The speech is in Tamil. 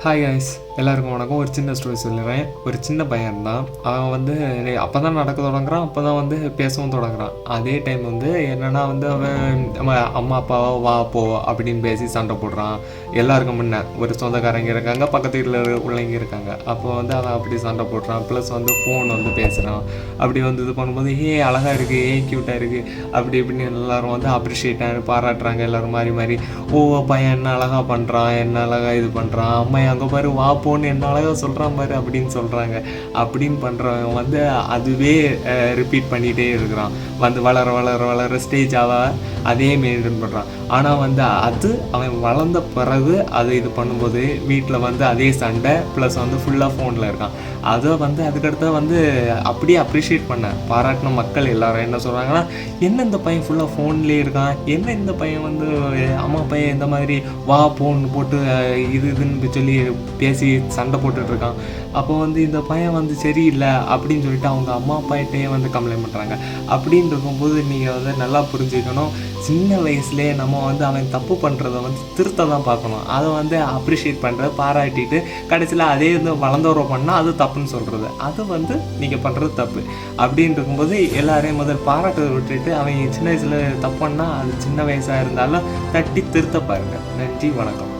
ஹாய் கைஸ், எல்லாருக்கும் வணக்கம். ஒரு சின்ன ஸ்டோரி சொல்லுறேன். ஒரு சின்ன பையன் தான். அவன் வந்து அப்போ தான் நடக்க தொடங்குறான். அப்போ தான் வந்து பேசவும் தொடங்குறான். அதே டைம் வந்து என்னென்னா வந்து அவன் அம்மா அப்பாவோ வா போ அப்படின்னு பேசி சண்டை போடுறான். எல்லாருக்கும் முன்ன ஒரு சொந்தக்காரங்க இருக்காங்க, பக்கத்து வீட்டில் உள்ளவங்க இருக்காங்க. அப்போ வந்து அவன் அப்படி சண்டை போடுறான். ப்ளஸ் வந்து ஃபோன் வந்து பேசுகிறான். அப்படி வந்து இது பண்ணும்போது அழகாக இருக்குது, க்யூட்டாக இருக்குது அப்படி இப்படின்னு எல்லோரும் வந்து அப்ரிஷியேட்டாக பாராட்டுறாங்க. எல்லோரும் மாறி மாறி பையன் என்ன அழகாக பண்ணுறான், என்ன அழகாக இது பண்ணுறான், அம்மா அங்கே பாரு வா போன்னு என்ன அழகாக சொல்கிறான் பாரு அப்படின்னு சொல்கிறாங்க. அப்படின்னு பண்ணுறவன் வந்து அதுவே ரிப்பீட் பண்ணிகிட்டே இருக்கிறான். வந்து வளர வளர வளர ஸ்டேஜ் அதே மெயின்டைன் பண்ணுறான். ஆனால் வந்து அது அவன் வளர்ந்த பிறகு அது இது பண்ணும்போது வீட்டில் வந்து அதே சண்டை ப்ளஸ் வந்து ஃபுல்லாக ஃபோனில் இருக்கான். அதை வந்து அதுக்கடுத்து வந்து அப்படியே அப்ரிஷியேட் பண்ண பாராட்டின மக்கள் எல்லாரும் என்ன சொல்கிறாங்கன்னா, என்ன இந்த பையன் ஃபுல்லாக ஃபோன்லேயே இருக்கான், என்ன இந்த பையன் வந்து அம்மா பையன் இந்த மாதிரி வா போன்னு போட்டு இதுன்னு சொல்லி பேசி சண்டை போட்டுட்ருக்கான். அப்போ வந்து இந்த பையன் வந்து சரியில்லை அப்படின்னு சொல்லிட்டு அவங்க அம்மா அப்பாகிட்டே வந்து கம்ப்ளைண்ட் பண்ணுறாங்க. அப்படின்னு இருக்கும்போது நீங்கள் வந்து நல்லா புரிஞ்சுக்கணும், சின்ன வயசுலேயே நம்ம வந்து அவன் தப்பு பண்ணுறதை வந்து திருத்த தான் பார்க்கணும். அதை வந்து அப்ரிஷியேட் பண்ணுறது, பாராட்டிட்டு கடைசியில் அதே இது வளர்ந்தவரை பண்ணால் அது தப்புன்னு சொல்கிறது, அது வந்து நீங்கள் பண்ணுறது தப்பு. அப்படின்னு இருக்கும்போது எல்லாரையும் முதல் பாராட்டுறதை விட்டுட்டு அவன் சின்ன வயசில் தப்பு பண்ணால் அது சின்ன வயசாக இருந்தாலும் தட்டி திருத்த பாருங்கள். நன்றி, வணக்கம்.